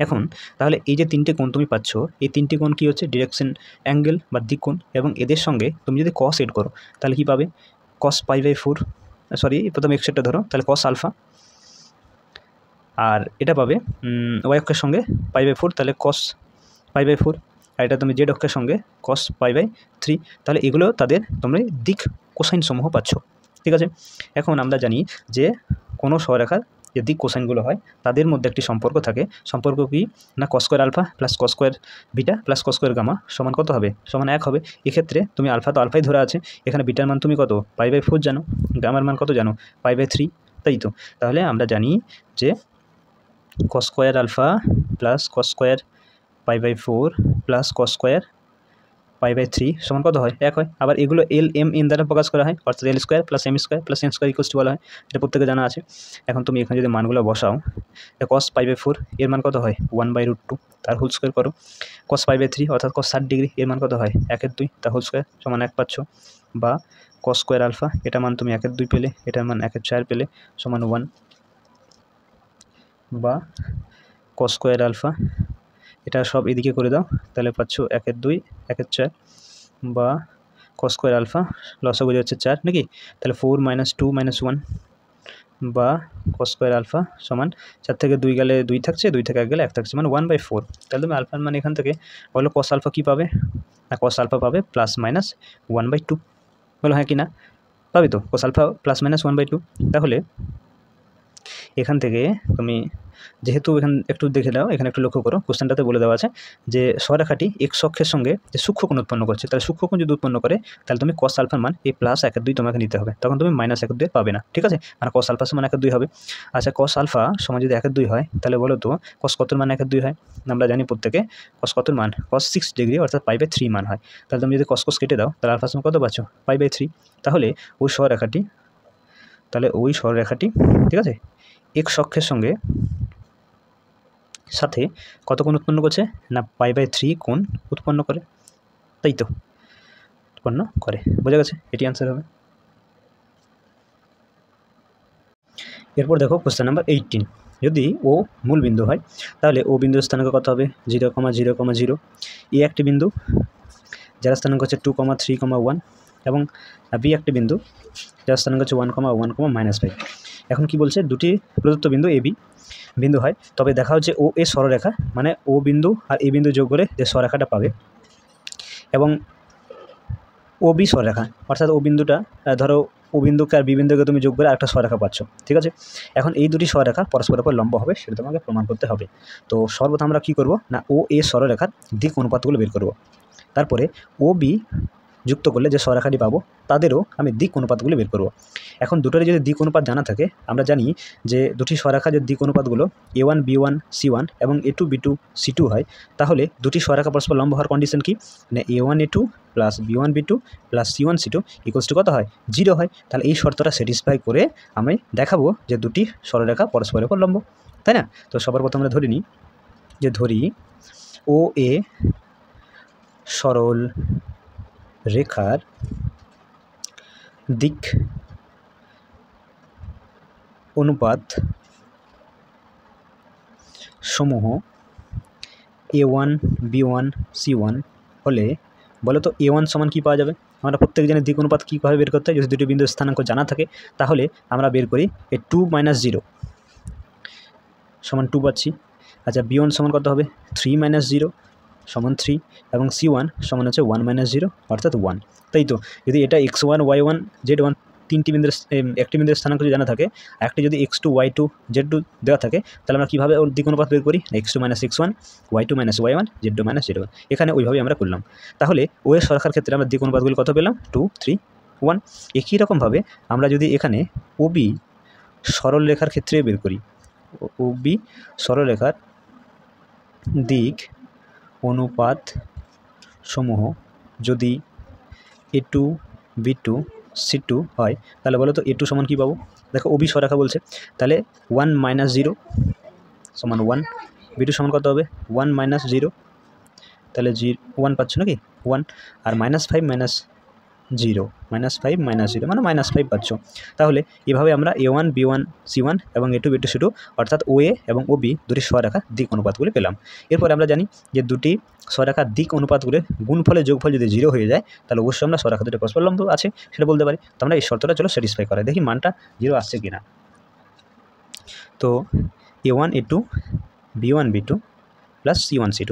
এখন তাহলে এই যে তিনটে কোণ তুমি পাচ্ছ, এই তিনটে কোণ কী হচ্ছে? ডিরেকশন অ্যাঙ্গেল বা দিক কোণ, এবং এদের সঙ্গে তুমি যদি cos এড করো তাহলে কী পাবে? cos π/4, সরি প্রথমে x এরটা ধরো, তাহলে cos আলফা, আর এটা পাবে y অক্ষের সঙ্গে π/4, তাহলে cos π/4, আর এটা তুমি z অক্ষের সঙ্গে cos π/3। তাহলে এগুলো তাদের তোমরা দিক কোসাইন সমূহ পাচ্ছ, ঠিক আছে? এখন আমরা জানি যে কোনো সরেখার যে দিক কোসাইনগুলো হয় তাদের মধ্যে একটি সম্পর্ক থাকে। সম্পর্ক কি না, cos square alpha plus cos square beta plus cos square gamma সমান কত হবে? সমান 1 হবে। এক্ষেত্রে তুমি আলফা তো আলফাই ধরে আছে, এখানে বিটার মান তুমি কত π/4 জানো, গামার মান কত জানো π/3, তাই তো? তাহলে আমরা জানি যে cos square alpha plus cos square π/4 plus cos square π/3 সমান কত হয়? 1 হয়। আবার এগুলো এল এম এন দ্বারা প্রকাশ করা হয়, অর্থাৎ L square plus M square plus N square equals to বলা হয়, এটা প্রত্যেকে জানা আছে। এখন তুমি এখানে যদি মানগুলো বসাও, cos π/4 এর মান কত হয়? 1/√2, তার হোল স্কোয়ার করো। cos π/3 অর্থাৎ cos 60 ডিগ্রি এর মান কত হয়? 1/2, তার হোল স্কোয়ার সমান 1 পাচ্ছ। বা cos স্কোয়ার আলফা, এটা মান তুমি 1/2 পেলে, এটার মান 1/4 পেলে সমান 1। বা cos স্কোয়ার আলফা, এটা সব এদিকে করে দাও, তাহলে পাচ্ছ 1/2 1/4, বা cos স্কোয়ার আলফা লসাগু যাচ্ছে 4 নাকি, তাহলে 4 - 2 - 1, বা cos স্কোয়ার আলফা সমান 4 থেকে 2 গেলে 2 থাকছে, 2 থেকে 1 গেলে 1 থাকছে, মানে 1/4। তাহলে তুমি আলফার মান এখান থেকে বলো cos আলফা কী পাবে না, cos আলফা পাবে +-1/2, বলো হ্যাঁ কি না? পাবে তো cos আলফা +-1/2। তাহলে এখান থেকে তুমি যেহেতু এখানে একটু দেখে দাও, এখানে একটু লক্ষ্য করো, কোশ্চেনটাতে বলে দেওয়া আছে যে সরেখাটি x অক্ষের সঙ্গে যে সূক্ষ্মকোণ উৎপন্ন করছে, তাহলে সূক্ষ্মকোণ যদি উৎপন্ন করে তাহলে তুমি cos আলফার মান এই +1/2 তোমাকে নিতে হবে, তখন তুমি -1/2 পাবে না, ঠিক আছে? মানে cos আলফা সমান 1/2 হবে। আচ্ছা cos আলফা সমান যদি 1/2 হয় তাহলে বলো তো cos কতর মান 1/2 হয়? আমরা জানি প্রত্যেকে cos কতর মান, cos 6 ডিগ্রি অর্থাৎ π/3 মান হয়। তাহলে তুমি যদি cos কেটে দাও তাহলে আলফা সমান কত পাচ্ছ? π/3। তাহলে ওই সরলরেখাটি ঠিক আছে x অক্ষের সঙ্গে সাথে কত কোণ উৎপন্ন করছে না π/3 কোণ উৎপন্ন করে, তাই তো? উৎপন্ন করে, বোঝা গেছে? এটি অ্যান্সার হবে। এরপর দেখো কোশ্চেন নাম্বার 18, যদি ও মূল বিন্দু হয় তাহলে ও বিন্দুর স্থানাঙ্ক কত হবে? 0, 0, 0। এ একটি বিন্দু যার স্থানাঙ্ক হচ্ছে 2, 3, 1, এবং বি একটি বিন্দু যার স্থানাঙ্ক হচ্ছে 1, 1, -5। এখন কি বলছে? দুটি প্রদত্ত বিন্দু এ বি বিন্দু হয়, তবে দেখা হচ্ছে ও এ সরলরেখা, মানে ও বিন্দু আর এ বিন্দু যোগ করে যে সরলরেখাটা পাবে, এবং ও বি সরলরেখা, অর্থাৎ ও বিন্দুটা ধরো ও বিন্দুকে আর বি বিন্দুকে তুমি যোগ করে একটা সরলরেখা পাচ্ছ, ঠিক আছে? এখন এই দুটি সরলরেখা পরস্পরের উপর লম্ব হবে, সেটা তোমাকে প্রমাণ করতে হবে। তো সর্বপ্রথম আমরা কী করব না, ও এ সরলরেখার দিক অনুপাতগুলো বের করব। তারপরে ও বি যুক্ত করলে যে সরলরেখাটি পাবো তাদেরও আমি দিক অনুপাতগুলো বের করব। এখন দুটোরই যদি দিক অনুপাত জানা থাকে, আমরা জানি যে দুটি সরলরেখার যে দিক অনুপাতগুলো A1 B1 C1 এবং A2 B2 C2 হয়, তাহলে দুটি সরলরেখা পরস্পর লম্ব হওয়ার কন্ডিশন কি? মানে A1 A2 plus B1 B2 plus C1 C2 equals to কত হয়? 0 হয়। তাহলে এই শর্তটা স্যাটিসফাই করে আমি দেখাবো যে দুটি সরলরেখা পরস্পরের উপর লম্ব, তাই না? তো সবার প্রথমে আমরা ধরে নিই যে ও এ সরল রেখার দিক অনুপাত সমূহ A1 B1 C1 হলে বলো তো A1 সমান কী পাওয়া যাবে? আমরা প্রত্যেক জনের দিক অনুপাত কীভাবে বের করতে হয়? যদি দুটি বিন্দুর স্থানাঙ্ক জানা থাকে তাহলে আমরা বের করি এই 2 - 0 সমান 2 পাচ্ছি। আচ্ছা, B1 সমান কত হবে? 3 - 0 সমান 3 এবং C1 সমান হচ্ছে 1 - 0 অর্থাৎ 1। তাই তো, যদি এটা x1 y1 z1 তিনটি বিন্দুর একটি বিন্দুর স্থানাঙ্ক যদি জানা থাকে, একটি যদি x2 y2 z2 দেওয়া থাকে, তাহলে আমরা কীভাবে ওর দিক অনুপাত বের করি? x2 - x1 y2 - y1 z2 - z1। এখানে ওইভাবেই আমরা করলাম। তাহলে ও এর সরকার ক্ষেত্রে আমরা দিক অনুপাতগুলো কত পেলাম? 2 3 1। একই রকমভাবে আমরা যদি এখানে OB সরলরেখার ক্ষেত্রে বের করি, OB সরলরেখার দিক অনুপাত সমূহ যদি A2 B2 C2 হয়, তাহলে বলো তো A2 সমান কী পাবো? দেখো OB সরেখা বলছে, তাহলে 1 - 0 সমান 1। B2 সমান কত হবে? 1 - 0, তাহলে 1 পাচ্ছ নাকি? 1 আর -5 - 0 -5 - 0 মানে -5 পাচ্ছ। তাহলে এভাবে আমরা A1 B1 C1 এবং A2 B2 C2 অর্থাৎ OA এবং OB দুটি সরেখার দিক অনুপাতগুলি পেলাম। এরপরে আমরা জানি যে দুটি সরেখার দিক অনুপাতগুলির গুণফলের যোগফল যদি 0 হয়ে যায়, তাহলে অবশ্যই আমরা সরেখা দুটি পরস্পর লম্ব আছে সেটা বলতে পারি। তো আমরা এই শর্তটা চলো স্যাটিসফাই করাই, দেখি মানটা 0 আসছে কিনা। তো A1 A2 B1 B2 plus C1 C2,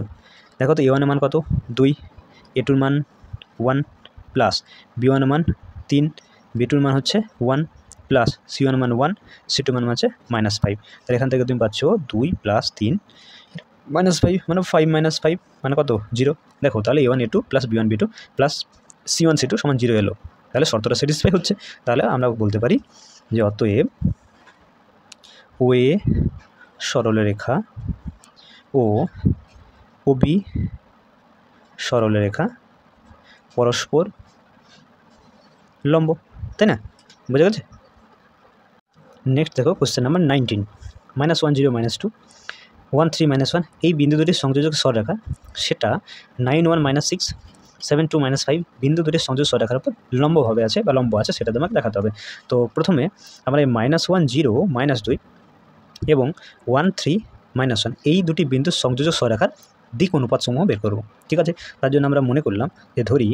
দেখো তো A1 এর মান কত? 2, A2 মান 1 প্লাস B1 মান 3, B2 মান হচ্ছে 1 প্লাস C1 মান 1, C2 মান হচ্ছে -5। তাহলে এখান থেকে তুমি পাচ্ছ 2 + 3 -5 মানে 5 - 5 মানে কত? 0। দেখো তাহলে A1 A2 plus B1 B2 plus C1 C2 সমান 0 এলো। তাহলে শর্তটা স্যাটিসফাই হচ্ছে। তাহলে আমরা বলতে পারি যে অতএব OA সরলরেখা ও OB সরলরেখা পরস্পর লম্ব, তাই না? বোঝা গেছে? নেক্সট দেখো কোশ্চেন নাম্বার 19, -1 0 -2 1 3 -1। এই বিন্দু দুটির সংযোজক সরলরেখা সেটা 9 1 - 6 7 2 - 5 বিন্দু দুটির সংযোজক সরলরেখার উপর লম্বভাবে আছে বা লম্ব আছে, সেটা তোমাকে দেখাতে হবে। তো প্রথমে আমরা এই -1 0 -2 এবং 1 3 -1 এই দুটি বিন্দুর সংযোজক সরলরেখার দিক অনুপাত সমূহ বের করব। ঠিক আছে, তার জন্য আমরা মনে করলাম যে ধরি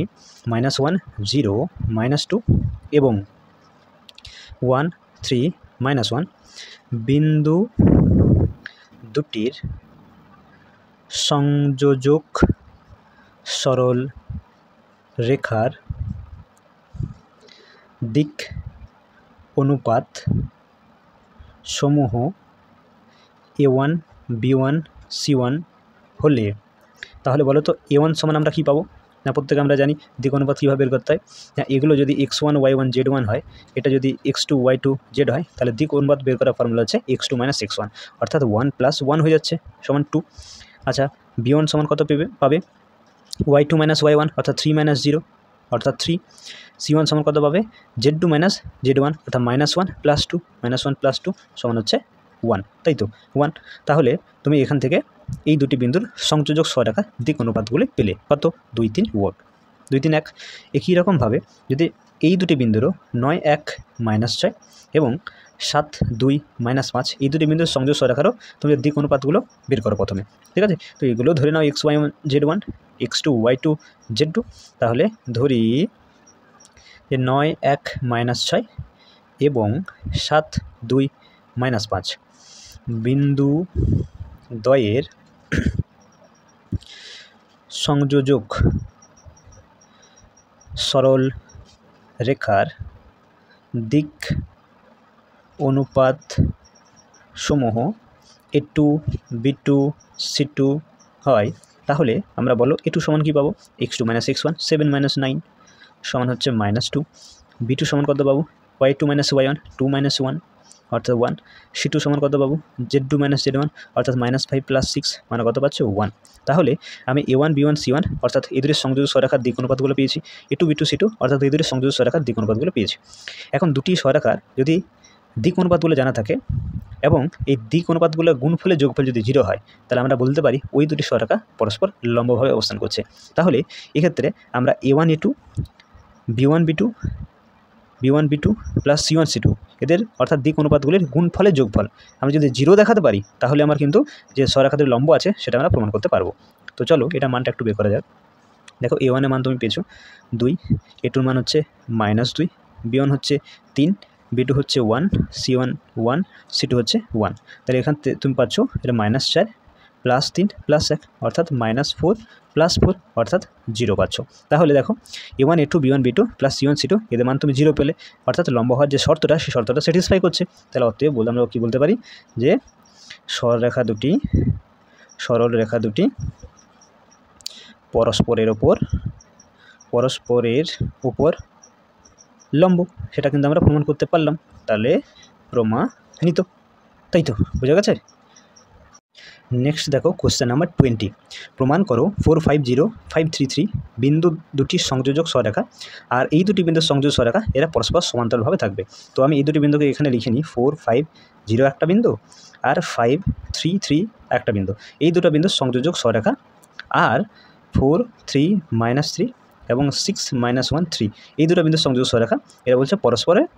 -1 0 -2 এবং 1 3 -1 বিন্দু দুটির সংযোজক সরল রেখার দিক অনুপাত সমূহ A1 B1 C1 হলে, তাহলে বলো তো A1 সমান আমরা কী পাবো? না, প্রত্যেকে আমরা জানি দিক অনুপাত কীভাবে বের করতে হয়। হ্যাঁ, এগুলো যদি x1 y1 z1 হয়, এটা যদি x2 y2 z হয়, তাহলে দিক অনুপাত বের করার ফর্মুলা হচ্ছে x2 - x1 অর্থাৎ 1 + 1 হয়ে যাচ্ছে সমান 2। আচ্ছা, B1 সমান কত পাবে? y2 - y1 অর্থাৎ 3 - 0 অর্থাৎ 3। C1 সমান কত পাবে? z2 - z1 অর্থাৎ -1 + 2 -1 + 2 সমান হচ্ছে 1, তাই তো 1। তাহলে তুমি এখান থেকে এই দুটি বিন্দুর সংযোজক সরলরেখার দিক অনুপাতগুলি পেলে কত? 2 3 ওয়াট 2 3 1। একই রকমভাবে যদি এই দুটি বিন্দুরও 9 1 -6 এবং 7 2 -5 এই দুটি বিন্দুর সংযোজক সরলরেখারও তুমি দিক অনুপাতগুলো বের করো প্রথমে। ঠিক আছে, তো এগুলো ধরে নাও x1 z1 x2 y2 z2। তাহলে ধরি যে 9 1 -6 এবং 7 2 -5 বিন্দু দ্বয়ের সংযোজক সরল রেখার দিক অনুপাত সমূহ A2 B2 C2 হয়, তাহলে আমরা বলো A2 সমান কী পাবো? x2 - x1 7 - 9 সমান হচ্ছে -2। B2 সমান কত পাবো? y2 - y1 2 - 1 অর্থাৎ 1। C2 সমান কত পাবো? z2 - z1 অর্থাৎ -5 + 6 মানে কত পাচ্ছ? 1। তাহলে আমি A1 B1 C1 অর্থাৎ এই দুটির সংযোজক সরলরেখার দিক অনুপাতগুলো পেয়েছি, A2 B2 C2 অর্থাৎ এই দুটির সংযোজক সরলরেখার দিক অনুপাতগুলো পেয়েছি। এখন দুটি সরলরেখার যদি দিক অনুপাতগুলো জানা থাকে, এবং এই দিক অনুপাতগুলোর গুণফলের যোগফল যদি 0 হয় তাহলে আমরা বলতে পারি ওই দুটি সরলরেখা পরস্পর লম্বভাবে অবস্থান করছে। তাহলে এক্ষেত্রে আমরা A1 A2 B1 B2 B1 B2 plus C1 C2 এদের অর্থাৎ দিক অনুপাতগুলির গুণফলের যোগফল আমরা যদি 0 দেখাতে পারি তাহলে আমার কিন্তু যে সরলরেখাটির লম্ব আছে সেটা আমরা প্রমাণ করতে পারবো। তো চলো এটা মানটা একটু বের করা যাক। দেখো A1 এর মান তুমি পেয়েছো 2, A2 মান হচ্ছে -2, B1 হচ্ছে 3, B2 হচ্ছে 1, C1 1, C2 হচ্ছে 1। তাহলে এখান থেকে তুমি পাচ্ছ এটা -4 প্লাস 3 প্লাস 1 অর্থাৎ -4 প্লাস 4 অর্থাৎ 0 পাচ্ছ। তাহলে দেখো A1 A2 B1 B2 plus C1 C2 এদের মান তুমি 0 পেলে, অর্থাৎ লম্ব হওয়ার যে শর্তটা সেই শর্তটা স্যাটিসফাই করছে। তাহলে অতএব আমরা কী বলতে পারি যে সরলরেখা দুটি পরস্পরের উপর লম্ব, সেটা কিন্তু আমরা প্রমাণ করতে পারলাম। তাহলে প্রমাণিত, তাই তো বোঝা গেছে। নেক্সট দেখো কোশ্চেন নাম্বার 20, প্রমাণ করো 4 5 0 5 3 3 বিন্দু দুটি সংযোজক সরলরেখা, আর এই দুটি বিন্দুর সংযোজক সরলরেখা এরা পরস্পর সমান্তরালভাবে থাকবে। তো আমি এই দুটি বিন্দুকে এখানে লিখে নিই, 4 5 0 একটা বিন্দু আর 5 3 3 একটা বিন্দু, এই দুটো বিন্দুর সংযোজক সরলরেখা। আর 4 3 -3 এবং 6 -1 3 এই দুটো বিন্দুর সংযোজক সরলরেখা এরা বলছে পরস্পরের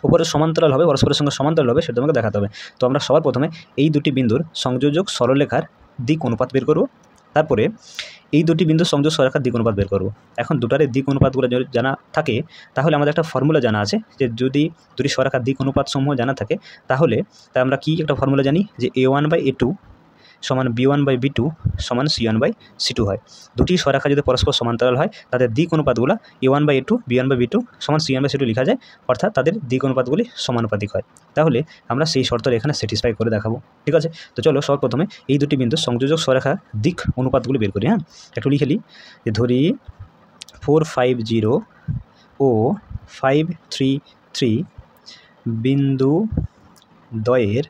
উপরে সমান্তরাল হবে, পরস্পরের সঙ্গে সমান্তরাল হবে, সেটা তোমাকে দেখাতে হবে। তো আমরা সবার প্রথমে এই দুটি বিন্দুর সংযোজক সরলরেখার দিক অনুপাত বের করব, তারপরে এই দুটি বিন্দুর সংযোজক সরলরেখার দিক অনুপাত বের করব। এখন দুটার দিক অনুপাতগুলো যদি জানা থাকে তাহলে আমাদের একটা ফর্মুলা জানা আছে যে যদি দুটি সরলরেখার দিক অনুপাত সমূহ জানা থাকে তাহলে আমরা কি একটা ফর্মুলা জানি যে A1/A2 সমান B1/B2 সমান C1/C2 হয়। দুটি সরলরেখা যদি পরস্পর সমান্তরাল হয় তাদের দিক অনুপাতগুলো A1/A2 B1/B2 সমান C1/C2 লেখা যায়, অর্থাৎ তাদের দিক অনুপাতগুলি সমানুপাতিক হয়। তাহলে আমরা সেই শর্তটা এখানে স্যাটিসফাই করে দেখাবো, ঠিক আছে। তো চলো সর্বপ্রথমে এই দুটি বিন্দুর সংযোজক সরলরেখার দিক অনুপাতগুলি বের করি। হ্যাঁ, একটু লিখে নিই যে ধরি 4 5 0 ও 5 3 3 বিন্দু দ্বয়ের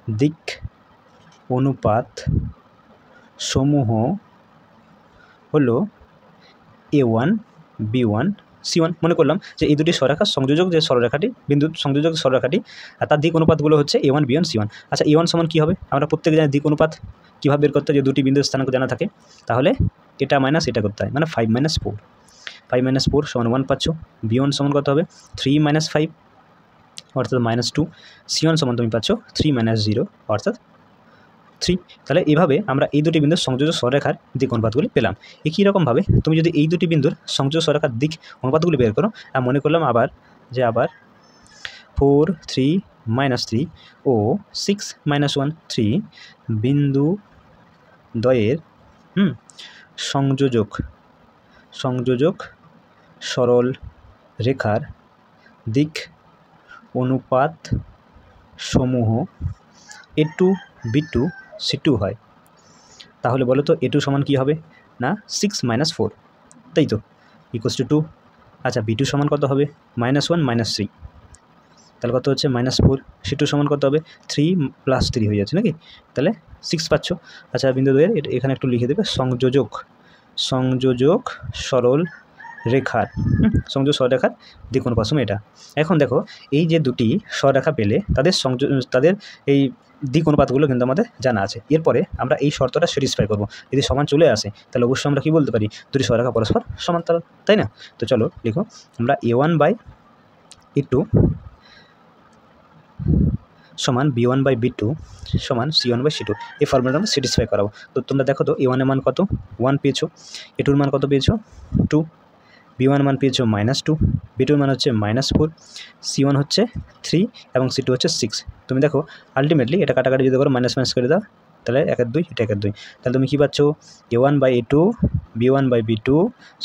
দিক অনুপাত সমূহ হলো A1 B1 C1। মনে করলাম যে এই দুটি সরলরেখার সংযোজক যে সরলরেখাটি বিন্দু সংযোজক সরলরেখাটি তার দিক অনুপাতগুলো হচ্ছে A1 B1 C1। আচ্ছা A1 সমান কী হবে, আমরা প্রত্যেকে জানি দিক অনুপাত কীভাবে বের করতে হয়, যে দুটি বিন্দুর স্থানাঙ্ক জানা থাকে তাহলে এটা মাইনাস এটা করতে হয়, মানে 5 - 4 5 - 4 সমান 1 পাচ্ছ। B1 সমান কত হবে 3 - 5 অর্থাৎ -2। C1 সমান তুমি পাচ্ছ 3 - 0 অর্থাৎ 3। তাহলে এভাবে আমরা এই দুটি বিন্দুর সংযোজক সরলরেখার দিক অনুপাতগুলি পেলাম। একই রকমভাবে তুমি যদি এই দুটি বিন্দুর সংযোজক সরলরেখার দিক অনুপাতগুলি বের করো, মনে করলাম আবার 4 3 -3 ও 6 -1 3 বিন্দু দ্বয়ের সংযোজক সরল রেখার দিক অনুপাত সমূহ A2 B2 C2 হয়। তাহলে বলো তো A2 সমান কী হবে না 6 - 4, তাই তো ইকুয়ালস টু 2। আচ্ছা B2 সমান কত হবে -1 -3, তাহলে কত হচ্ছে -4। C2 সমান কত হবে 3 + 3 হয়ে যাচ্ছে নাকি, তাহলে 6 পাচ্ছ। আচ্ছা বিন্দু দ্বয়ের এখানে একটু লিখে দেবে সংযোজক সরল রেখার সংযোজক সরলরেখার দিক অনুপাত সমূহ এটা। এখন দেখো এই যে দুটি সরলরেখা পেলে তাদের এই দিক অনুপাতগুলো কিন্তু আমাদের জানা আছে। এরপরে আমরা এই শর্তটা স্যাটিসফাই করব, যদি সমান চলে আসে তাহলে অবশ্যই আমরা কী বলতে পারি দুটি সরলরেখা পরস্পর সমান্তরাল, তাই না। তো চলো লিখো আমরা A1/A2 সমান B1/B2 সমান C1/C2 এই ফর্মুলাটা আমরা স্যাটিসফাই করাবো। তো তোমরা দেখো তো A1 এর মান কত 1 পেয়েছো, A2 এর মান কত পেয়েছো 2, B1 মান পেয়েছো -2, B2 মান হচ্ছে -4, C1 হচ্ছে 3 এবং C2 হচ্ছে 6। তুমি দেখো আলটিমেটলি এটা কাটাকাটি যদি করো মাইনাস করে দাও তাহলে 1 2 এটা 1 2, তাহলে তুমি কী পাচ্ছ A1/A2 B1/B2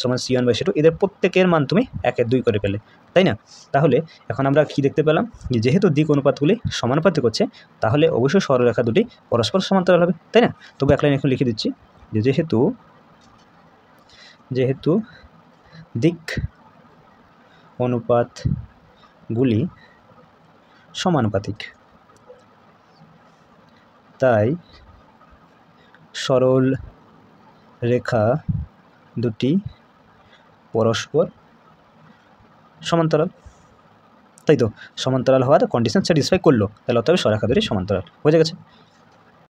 সমান C1/C2 এদের প্রত্যেকের মান তুমি 1 2 করে পেলে, তাই না। তাহলে এখন আমরা কি দেখতে পেলাম যেহেতু দিক অনুপাতগুলি সমানুপাতিক হচ্ছে তাহলে অবশ্যই সরলরেখা দুটি পরস্পর সমান্তরাল হবে, তাই না। তবু এক লাইন এখন লিখে দিচ্ছি যে যেহেতু দিক অনুপাতগুলি সমানুপাতিক তাই সরল রেখা দুটি পরস্পর সমান্তরাল, তাই তো সমান্তরাল হওয়ার কন্ডিশন স্যাটিসফাই করলো, তাহলে অতএব সরেখা দুটি সমান্তরাল। বোঝা গেছে?